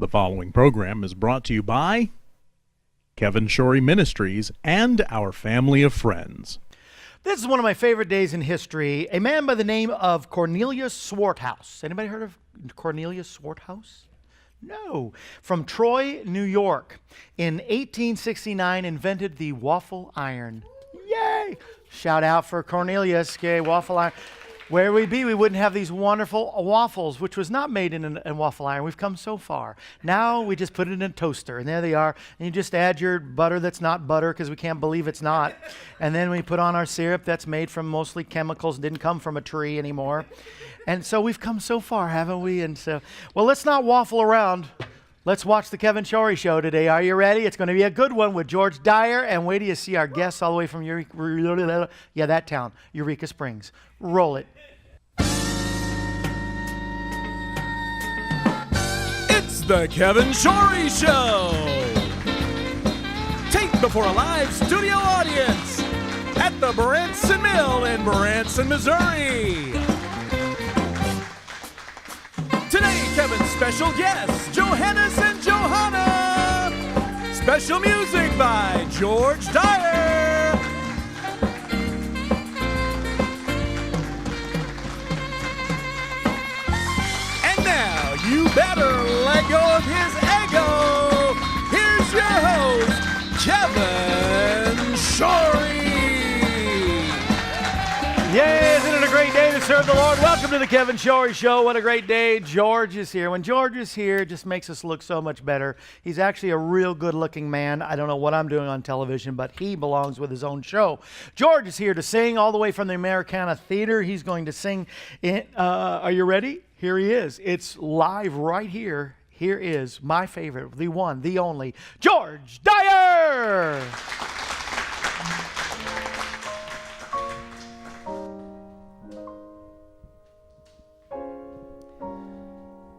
The following program is brought to you by Kevin Shorey Ministries and our family of friends. This is one of my favorite days in history. A man by the name of Cornelius Swarthouse. Anybody heard of Cornelius Swarthouse? No. From Troy, New York. In 1869, invented the waffle iron. Yay! Shout out for Cornelius, okay, waffle iron. Where we'd be, we wouldn't have these wonderful waffles, which was not made in a waffle iron. We've come so far. Now we just put it in a toaster, and there they are. And you just add your butter that's not butter, because we can't believe it's not. And then we put on our syrup that's made from mostly chemicals, didn't come from a tree anymore. And so we've come so far, haven't we? And so, well, let's not waffle around. Let's watch the Kevin Shorey Show today. Are you ready? It's going to be a good one with George Dyer. And wait till you see our guests all the way from that town, Eureka Springs. Roll it. It's the Kevin Shorey Show. Taped before a live studio audience at the Branson Mill in Branson, Missouri. Today, Kevin's special guests, Johanes and Johana. Special music by George Dyer. And now, you better let go of his ego. Here's your host, Kevin Shorey. Yay, isn't it a great day to serve the Lord? Welcome to the Kevin Shorey Show. What a great day. George is here. When George is here, it just makes us look so much better. He's actually a real good-looking man. I don't know what I'm doing on television, but he belongs with his own show. George is here to sing all the way from the Americana Theater. He's going to sing. Are you ready? Here he is. It's live right here. Here is my favorite, the one, the only, George Dyer.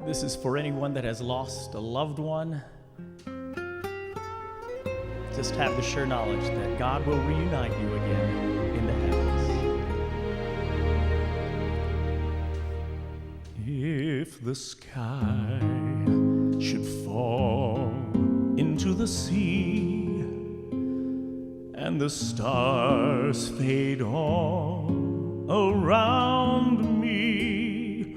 This is for anyone that has lost a loved one. Just have the sure knowledge that God will reunite you again in the heavens. If the sky should fall into the sea and the stars fade all around me,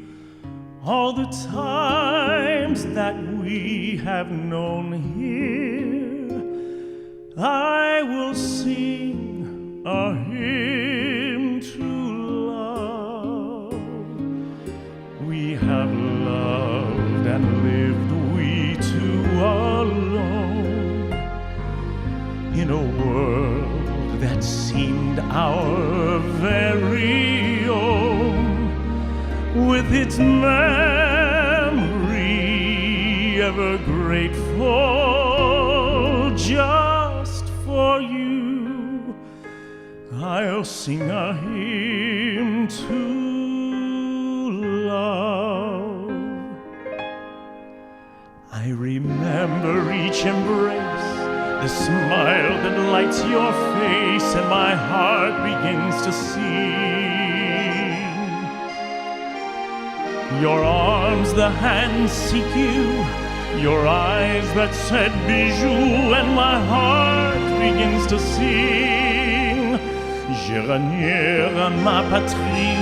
all the times that we have known here, I will sing a hymn to love. We have loved and lived, we two alone, in a world that seemed our very own, with its memory ever grateful. Just for you, I'll sing a hymn to love. I remember each embrace, the smile that lights your face, and my heart begins to sing. Your arms, the hands seek you, your eyes that said bijou, and my heart begins to sing. Je renière ma patrie,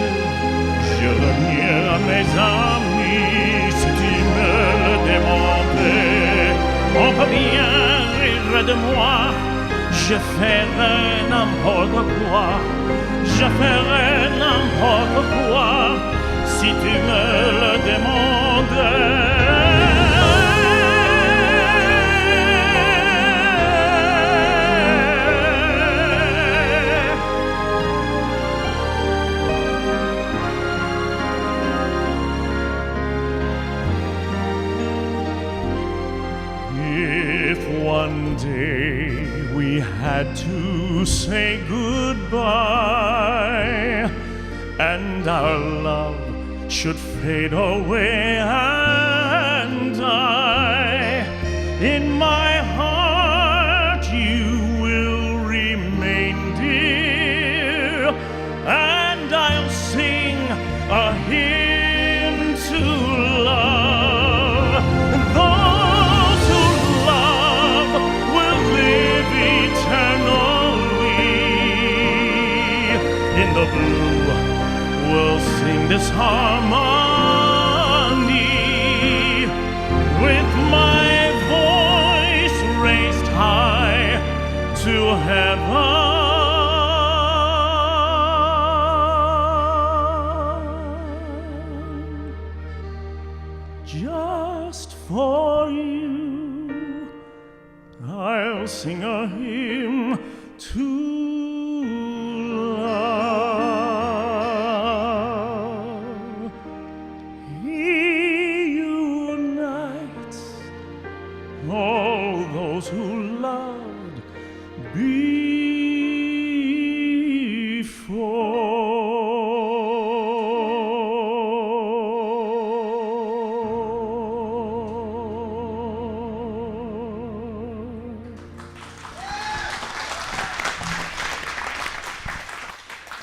je renière mes amis, si tu me le demandais, on peut bien rire de moi, je ferai n'importe quoi, je ferai n'importe quoi, si tu me le demandais. If one day we had to say goodbye and our love should fade away and die, in my heart you will remain dear, and I'll sing a hymn to love. Though heaven. Just for you, I'll sing a hymn to love. He unites all those who loved before.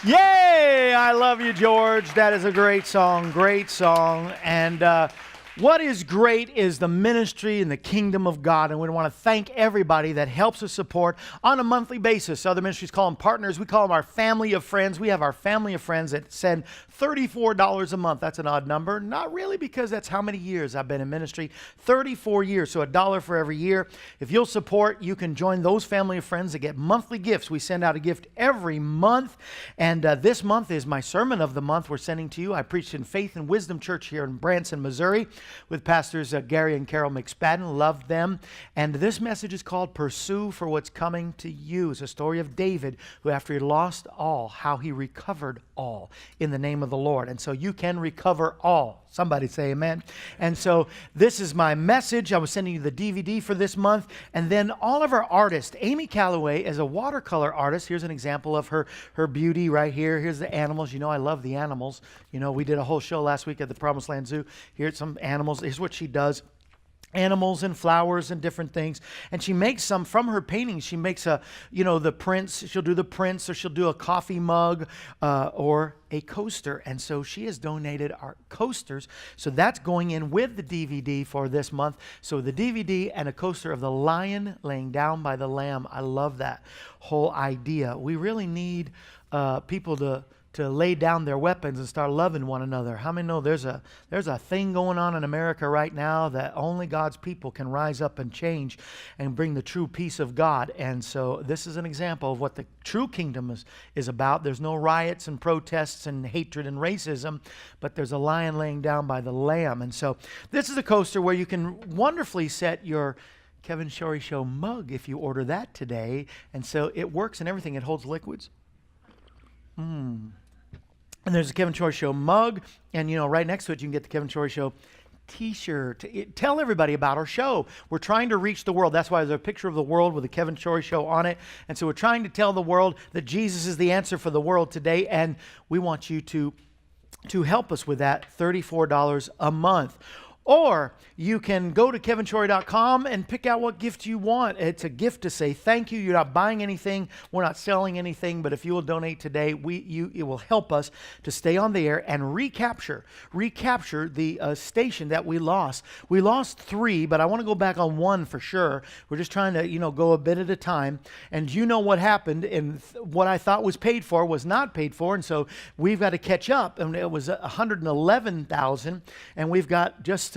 Yay! I love you, George. That is a great song, great song. And what is great is the ministry and the kingdom of God. And we want to thank everybody that helps us support on a monthly basis. Other ministries call them partners. We call them our family of friends. We have our family of friends that send $34 a month. That's an odd number. Not really, because that's how many years I've been in ministry. 34 years, so $1 for every year. If you'll support, you can join those family of friends that get monthly gifts. We send out a gift every month. And this month is my sermon of the month we're sending to you. I preached in Faith and Wisdom Church here in Branson, Missouri, with pastors Gary and Carol McSpadden. Loved them. And this message is called Pursue for What's Coming to You. It's a story of David, who after he lost all, how he recovered all in the name of the Lord. And so you can recover all. Somebody say amen. And so this is my message. I was sending you the DVD for this month. And then all of our artists. Amy Calloway is a watercolor artist. Here's an example of her beauty right here. Here's the animals. You know I love the animals. You know, we did a whole show last week at the Promised Land Zoo. Here's some animals. Here's what she does. Animals and flowers and different things. And she makes some from her paintings. She makes the prints. She'll do the prints, or she'll do a coffee mug or a coaster. And so she has donated our coasters. So that's going in with the DVD for this month. So the DVD and a coaster of the lion laying down by the lamb. I love that whole idea. We really need people to lay down their weapons and start loving one another. How many know there's a thing going on in America right now that only God's people can rise up and change and bring the true peace of God? And so this is an example of what the true kingdom is about. There's no riots and protests and hatred and racism, but there's a lion laying down by the lamb. And so this is a coaster where you can wonderfully set your Kevin Shorey Show mug if you order that today. And so it works and everything. It holds liquids. And there's a Kevin Shorey Show mug, and right next to it you can get the Kevin Shorey Show t-shirt. Tell everybody about our show. We're trying to reach the world. That's why there's a picture of the world with the Kevin Shorey Show on it. And so we're trying to tell the world that Jesus is the answer for the world today, and we want you to help us with that. $34 a month. Or you can go to kevinshorey.com and pick out what gift you want. It's a gift to say thank you. You're not buying anything. We're not selling anything. But if you will donate today, it will help us to stay on the air and recapture the station that we lost. We lost 3, but I want to go back on 1 for sure. We're just trying to go a bit at a time. And you know what happened, and what I thought was paid for was not paid for. And so we've got to catch up. And it was 111,000, and we've got just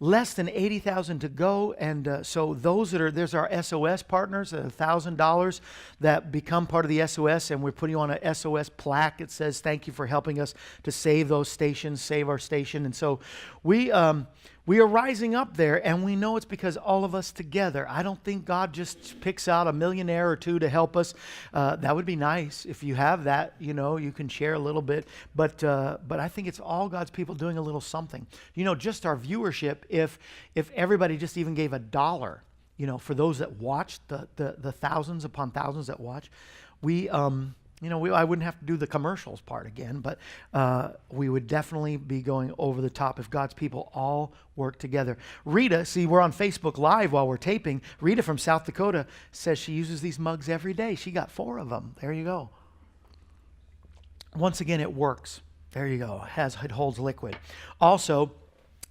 less than 80,000 to go. And so there's our SOS partners, $1,000 that become part of the SOS, and we're putting on a SOS plaque. It says thank you for helping us to save those stations, save our station. And so we are rising up there, and we know it's because all of us together. I don't think God just picks out a millionaire or two to help us. That would be nice if you have that. You can share a little bit, but I think it's all God's people doing a little something. Just our viewership. If everybody just even gave $1, for those that watch, the thousands upon thousands that watch, I wouldn't have to do the commercials part again, but we would definitely be going over the top if God's people all work together. Rita, see, we're on Facebook Live while we're taping. Rita from South Dakota says she uses these mugs every day. She got 4 of them. There you go. Once again, it works. There you go. It holds liquid. Also,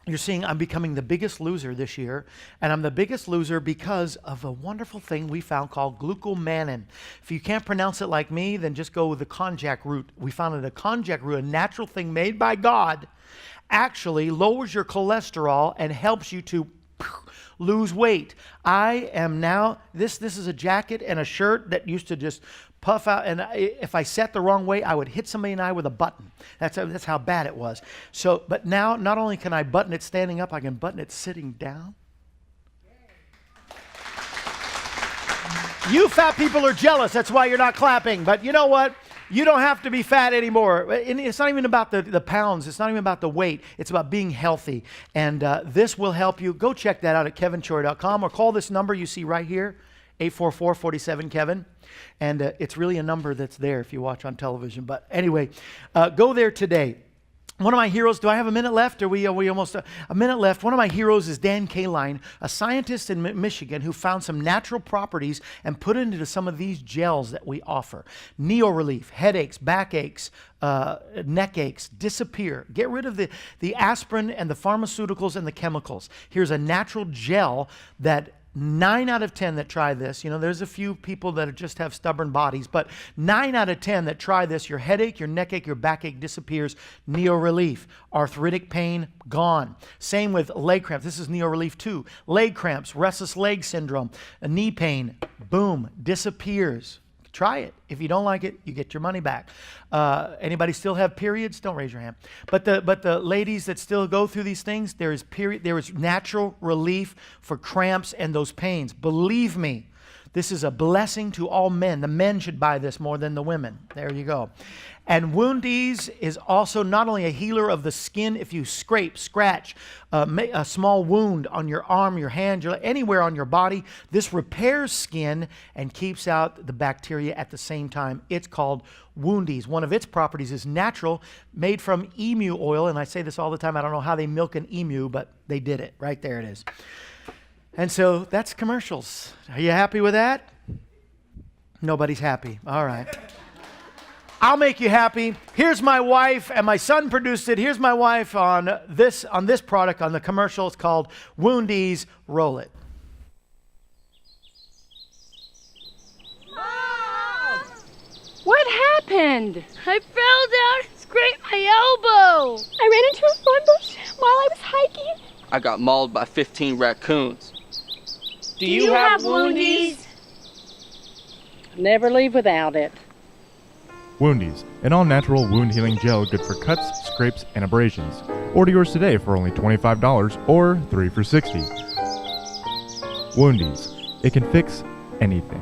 you're seeing I'm becoming the biggest loser this year, and I'm the biggest loser because of a wonderful thing we found called glucomannan. If you can't pronounce it like me, then just go with the konjac root. We found that a konjac root, a natural thing made by God, actually lowers your cholesterol and helps you to lose weight. I am now, this is a jacket and a shirt that used to just puff out, and if I sat the wrong way, I would hit somebody in the eye with a button. That's how bad it was. So, but now, not only can I button it standing up, I can button it sitting down. You fat people are jealous. That's why you're not clapping. But you know what? You don't have to be fat anymore. And it's not even about the pounds. It's not even about the weight. It's about being healthy. And this will help you. Go check that out at kevinshorey.com or call this number you see right here, 844-47-KEVIN. And it's really a number that's there if you watch on television. But anyway, go there today. One of my heroes, do I have a minute left? Are we almost a minute left? One of my heroes is Dan Kaline, a scientist in Michigan who found some natural properties and put it into some of these gels that we offer. Neo Relief, headaches, backaches, neck aches, disappear. Get rid of the aspirin and the pharmaceuticals and the chemicals. Here's a natural gel that 9 out of 10 that try this, there's a few people that just have stubborn bodies, but 9 out of 10 that try this, your headache, your neck ache, your backache disappears. Neo Relief. Arthritic pain, gone. Same with leg cramps. This is Neo Relief 2. Leg cramps, restless leg syndrome, knee pain, boom, disappears. Try it. If you don't like it, you get your money back. Anybody still have periods? Don't raise your hand. But the ladies that still go through these things, there is natural relief for cramps and those pains. Believe me, this is a blessing to all men. The men should buy this more than the women. There you go. And Wound Ease is also not only a healer of the skin. If you scrape, scratch, a small wound on your arm, your hand, anywhere on your body, this repairs skin and keeps out the bacteria at the same time. It's called Wound Ease. One of its properties is natural, made from emu oil. And I say this all the time. I don't know how they milk an emu, but they did it. Right there it is. And so that's commercials. Are you happy with that? Nobody's happy. All right. I'll make you happy. Here's my wife, and my son produced it. Here's my wife on this product, on the commercial. It's called Wound Ease. Roll it. Mom! What happened? I fell down and scraped my elbow. I ran into a thorn bush while I was hiking. I got mauled by 15 raccoons. Do you have Woundies? Never leave without it. Woundies, an all-natural wound healing gel good for cuts, scrapes, and abrasions. Order yours today for only $25 or 3 for $60. Woundies, it can fix anything.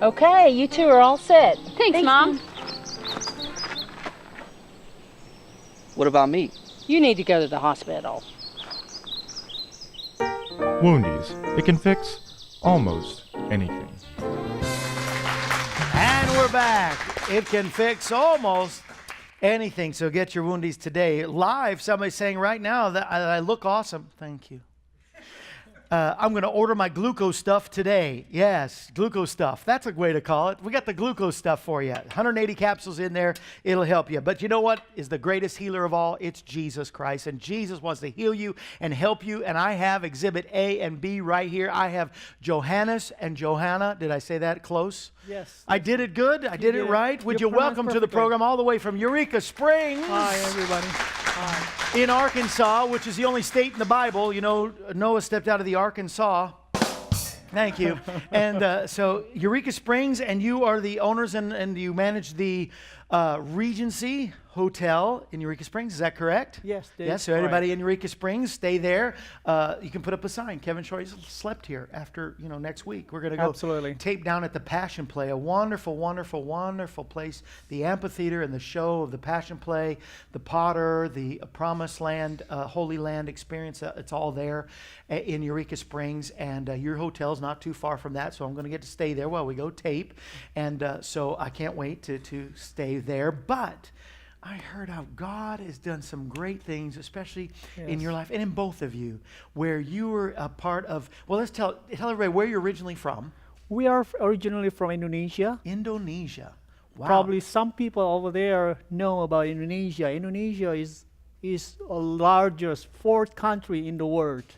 Okay, you two are all set. Thanks, Mom. What about me? You need to go to the hospital. Woundies, it can fix almost anything. And we're back. It can fix almost anything. So get your Woundies today. Live, somebody's saying right now that I look awesome. Thank you. I'm going to order my glucose stuff today. Yes, glucose stuff. That's a way to call it. We got the glucose stuff for you. 180 capsules in there. It'll help you. But you know what is the greatest healer of all? It's Jesus Christ. And Jesus wants to heal you and help you. And I have Exhibit A and B right here. I have Johanes and Johana. Did I say that close? Yes. I did it good? I did it right? Would you welcome to the program all the way from Eureka Springs? Hi, everybody. Hi. In Arkansas, which is the only state in the Bible. You know, Noah stepped out of the Arkansas. Thank you. And so Eureka Springs, and you are the owners and you manage the Regency Hotel in Eureka Springs. Is that correct? Yes. Yes, so everybody in Eureka Springs, stay there. You can put up a sign. Kevin Shorey slept here after, next week. We're going to go Absolutely. tape down at the Passion Play, a wonderful, wonderful, wonderful place. The amphitheater and the show of the Passion Play, the Potter, the Promised Land, Holy Land experience. It's all there in Eureka Springs. And your hotel's not too far from that, so I'm going to get to stay there while we go tape. And so I can't wait to stay there. But I heard how God has done some great things, especially in your life and in both of you, where you were a part of, well, let's tell everybody where you're originally from. We are originally from Indonesia. Indonesia. Wow. Probably some people over there know about Indonesia. Indonesia is the largest fourth country in the world.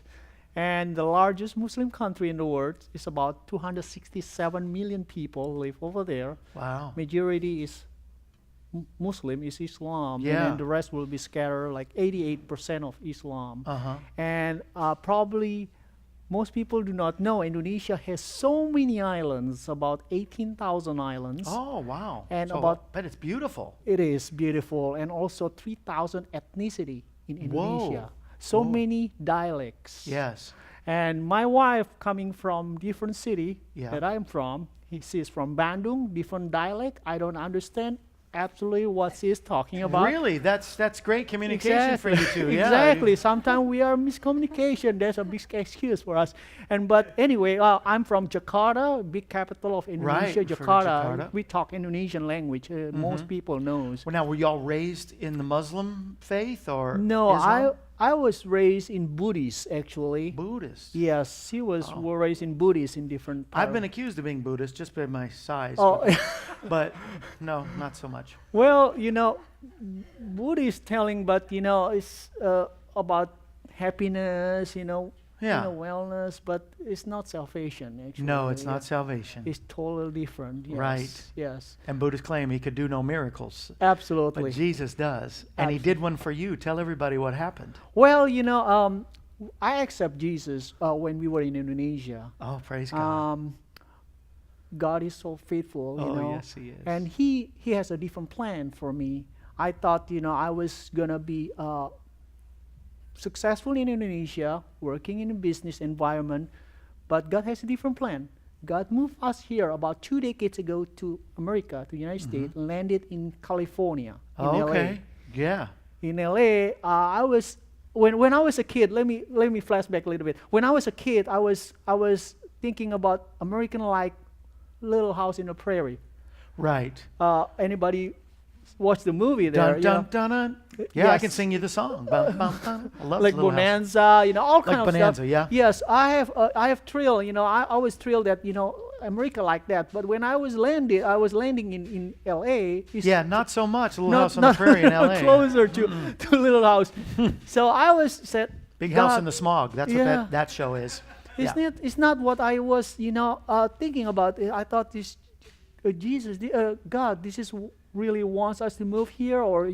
And the largest Muslim country in the world is about 267 million people live over there. Wow. Majority is Muslim is Islam, Yeah. and then the rest will be scattered, like 88% of Islam. Uh-huh. And probably most people do not know Indonesia has so many islands, about 18,000 islands. Oh, wow. And So, about- but it's beautiful. It is beautiful, and also 3,000 ethnicity in Indonesia. So Whoa. many dialects. Yes. And my wife, coming from different city Yeah. that I'm from, she's from Bandung, different dialect. I don't understand absolutely what she's talking about. Really? That's great communication for you two. Yeah. Exactly. Sometimes we are miscommunication. There's a big excuse for us. But anyway, I'm from Jakarta, big capital of Indonesia, Right, from Jakarta. Jakarta. We talk Indonesian language. Most people knows. Well, now, were y'all raised in the Muslim faith or No, Islam? I was raised in Buddhist actually. Buddhist. Yes, she was were raised in Buddhist in different. I've been accused of being Buddhist just by my size. Oh, But no, not so much. well, Buddhist telling, but it's about happiness, Yeah. wellness, but it's not salvation actually. No, it's Yeah. not salvation. It's totally different. Yes. Right. Yes. And Buddhists claim he could do no miracles. Absolutely. But Jesus does. And he did one for you. Tell everybody what happened. Well, I accept Jesus when we were in Indonesia. Oh, praise God. God is so faithful, Oh, yes, he is. And he has a different plan for me. I thought, I was gonna be successful in Indonesia, working in a business environment, but God has a different plan. God moved us here about 2 decades ago to America, to the United States, landed in California, in Oh, LA. okay. Yeah. In LA, I was when I was a kid. Let me flashback a little bit. When I was a kid, I was thinking about American like Little House in the Prairie. Right. Anybody watch the movie there? Dun, dun, dun, dun. Yeah, I can Yes. sing you the song. Bum, bum, bum. I love Like Little House. Bonanza, all Like kind of Bonanza, stuff. yeah. Yes, I have thrill. I was thrilled that America like that. But when I was landing in L.A. it's Yeah, not so much. Little not- House on the not- Prairie in not L.A. closer to Little House. So I was said, Big House God, in the Smog. That's Yeah. what that show is. Yeah. It's not what I was thinking about. I thought this Jesus, God, this is really wants us to move here or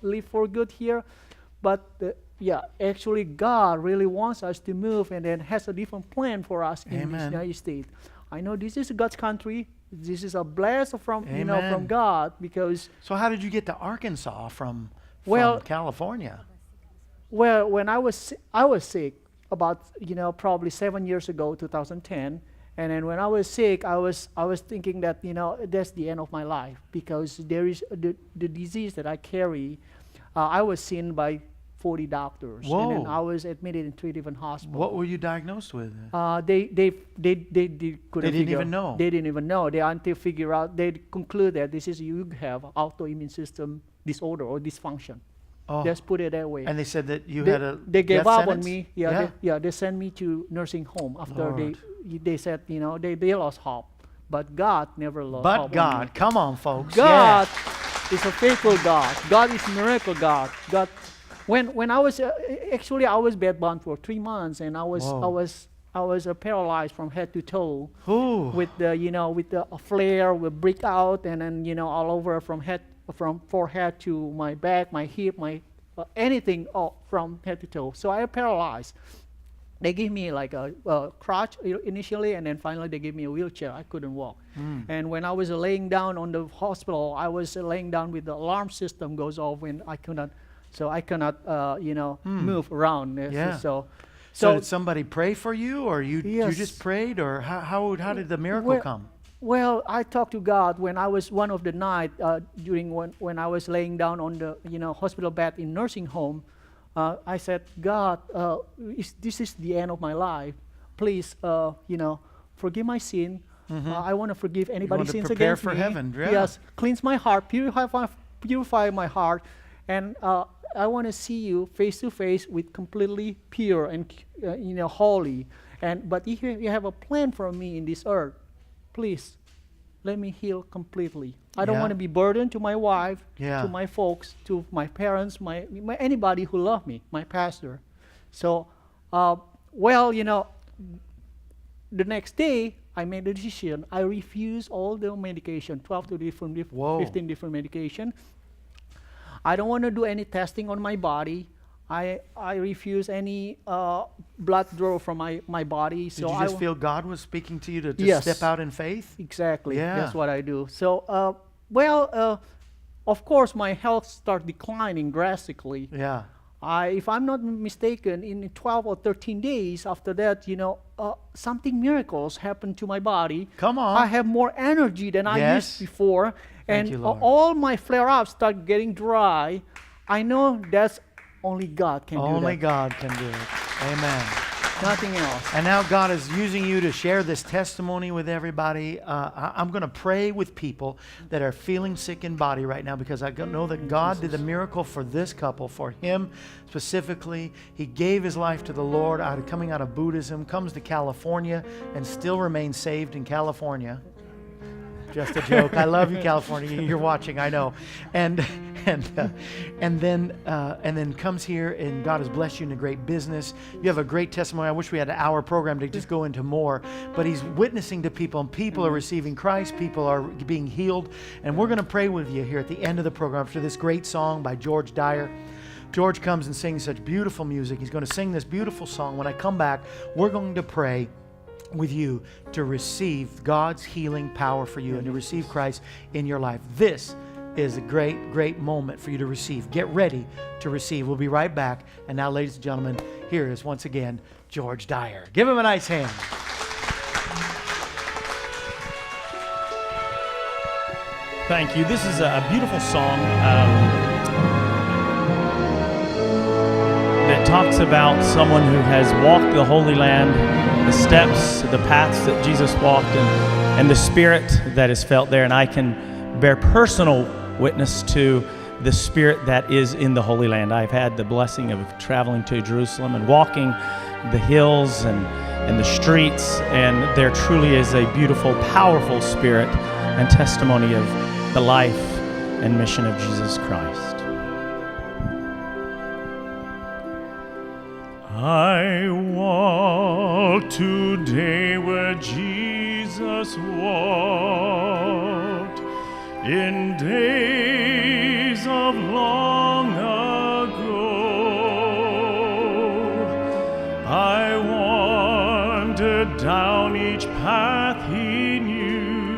live for good here, but actually God really wants us to move and then has a different plan for us in this Amen. United States. I know this is God's country. This is a blessing from from Amen. God because So how did you get to Arkansas from Well- California? when I was sick about probably 7 years ago, 2010, and then when I was sick, I was thinking that that's the end of my life because there is the disease that I carry. I was seen by 40 doctors, and then Whoa. I was admitted in 3 different hospitals. What were you diagnosed with? They couldn't didn't figure- even know. They didn't even know. They until figure out. They conclude that this is you have autoimmune system disorder or dysfunction. Oh. Let's put it that way. And they said that you they, had a they gave death up sentence? on me. Yeah. They sent me to nursing home after Lord. they said they lost hope, but God never lost hope. But on me. God, come on, folks. God Yeah. is a faithful God. God is miracle God. God, when I was actually I was bedbound for 3 months, and I was paralyzed from head to toe Ooh. with the flare will break out, and then all over from forehead to my back, my hip, my anything from head to toe. So I paralyzed. They gave me like a crutch initially, and then finally they gave me a wheelchair. I couldn't walk. And when I was laying down on the hospital, I was laying down with the alarm system goes off when I cannot move around. Yeah. So So did somebody pray for you, or you Yes. just prayed, or how did the miracle come? Well, I talked to God when I was one of the night during when I was laying down on the hospital bed in nursing home. I said, God, this is the end of my life. Please, forgive my sin. I want to forgive anybody's want to sins prepare against for me. heaven, yeah. Yes, cleanse my heart, purify my heart, and I want to see you face to face with completely pure and holy. But if you have a plan for me in this earth, please let me heal completely. I don't Yeah. want to be burdened to my wife, Yeah. to my folks, to my parents, my anybody who love me, my pastor. So, the next day I made a decision. I refused all the medication, 12 to Whoa. 15 different medication, I don't want to do any testing on my body. I refuse any blood draw from my body. Did So you I just feel God was speaking to you to just Yes. step out in faith? Exactly. Yeah. That's what I do. So, of course, my health started declining drastically. Yeah. If I'm not mistaken, in 12 or 13 days after that, something miracles happened to my body. Come on. I have more energy than I Yes. used before. Thank And you, Lord. all my flare-ups start getting dry. I know that's only God can do that. Only God can do it. Amen. Nothing else. And now God is using you to share this testimony with everybody. I'm going to pray with people that are feeling sick in body right now, because I know that God did a miracle for this couple, for him specifically. He gave his life to the Lord coming out of Buddhism, comes to California, and still remains saved in California. Just a joke. I love you, California. You're watching, I know. And then comes here, and God has blessed you in a great business. You have a great testimony. I wish we had an hour program to just go into more. But he's witnessing to people, and people are receiving Christ. People are being healed. And we're going to pray with you here at the end of the program after this great song by George Dyer. George comes and sings such beautiful music. He's going to sing this beautiful song. When I come back, we're going to pray with you to receive God's healing power for you and to receive Christ in your life. This is a great, great moment for you to receive. Get ready to receive. We'll be right back. And now, ladies and gentlemen, here is once again George Dyer. Give him a nice hand. Thank you. This is a beautiful song that talks about someone who has walked the Holy Land, the steps, the paths that Jesus walked, and the spirit that is felt there. And I can bear personal witness to the spirit that is in the Holy Land. I've had the blessing of traveling to Jerusalem and walking the hills and the streets, and there truly is a beautiful, powerful spirit and testimony of the life and mission of Jesus Christ. I walk today where Jesus walked in days of long ago. I wandered down each path he knew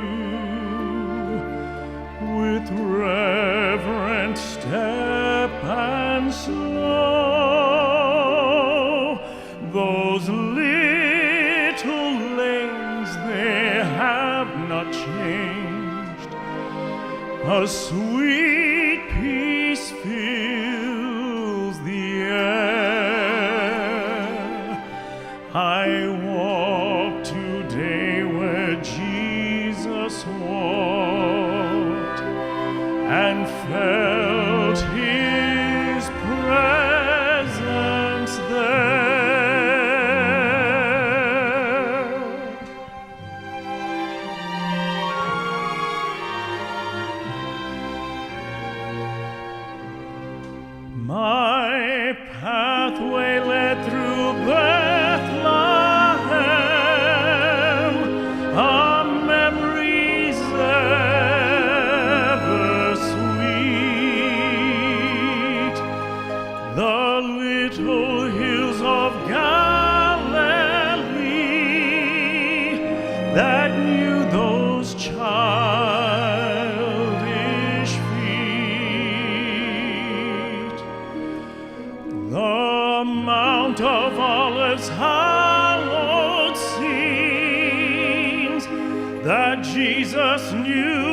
with reverent step and slow. Those little lanes, they have not changed. A sweet peace fills the air. I walk today where Jesus walked and felt his presence there. My pathway led through Bethlehem, a memories ever sweet. The little hills of Galilee that knew those childish feet. The Mount of Olives, hallowed scenes that Jesus knew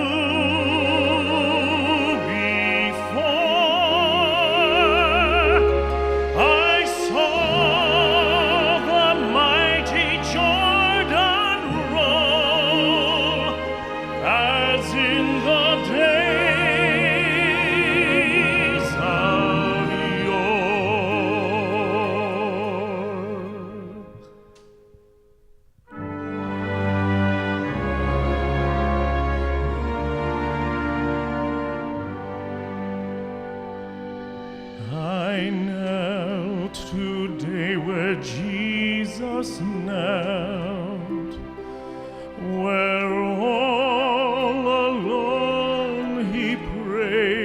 before. I saw the mighty Jordan roll as in the days of yore. I knelt today where Jesus knelt, where all alone he prayed.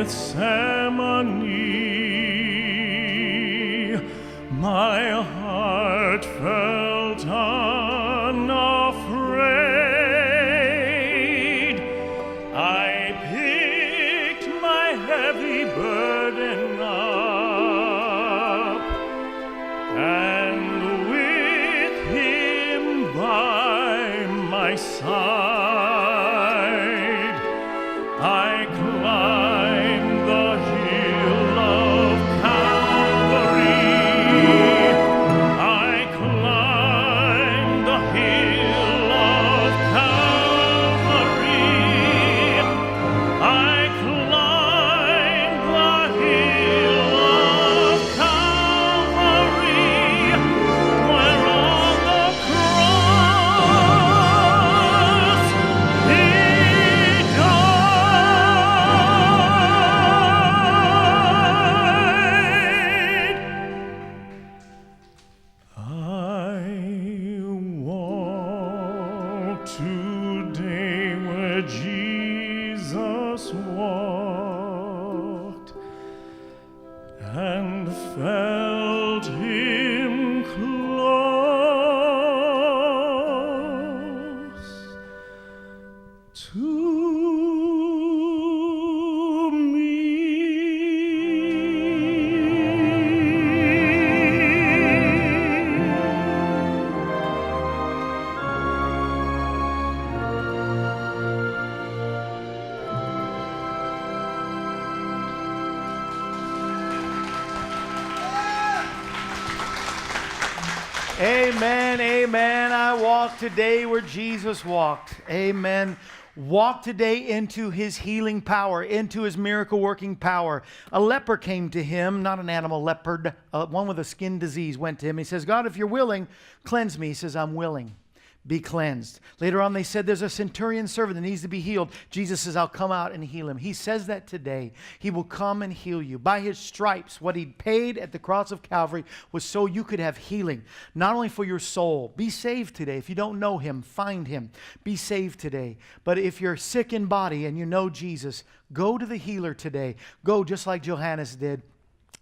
Gethsemane, my heart felt unafraid. I picked my heavy burden up, and with him by my side, I climbed the hill of Calvary. I climbed the hill of Calvary. I climbed the hill of Calvary, where on the cross he died. I walk today where Jesus walked, and felt him close to Amen, amen. I walk today where Jesus walked. Amen. Walk today into his healing power, into his miracle working power. A leper came to him, not an animal, leopard, one with a skin disease went to him. He says, God, if you're willing, cleanse me. He says, I'm willing. Be cleansed. Later on, they said there's a centurion servant that needs to be healed. Jesus says, I'll come out and heal him. He says that today. He will come and heal you. By his stripes, what he paid at the cross of Calvary was so you could have healing, not only for your soul. Be saved today. If you don't know him, find him. Be saved today. But if you're sick in body and you know Jesus, go to the healer today. Go just like Johanes did,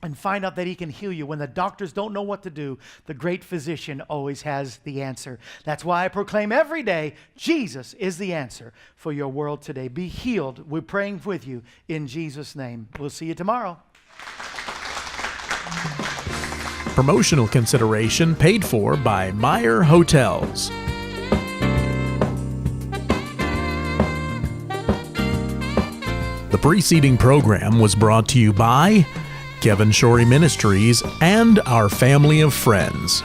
and find out that he can heal you. When the doctors don't know what to do, the great physician always has the answer. That's why I proclaim every day, Jesus is the answer for your world today. Be healed. We're praying with you in Jesus' name. We'll see you tomorrow. Promotional consideration paid for by Meyer Hotels. The preceding program was brought to you by Kevin Shorey Ministries and our family of friends.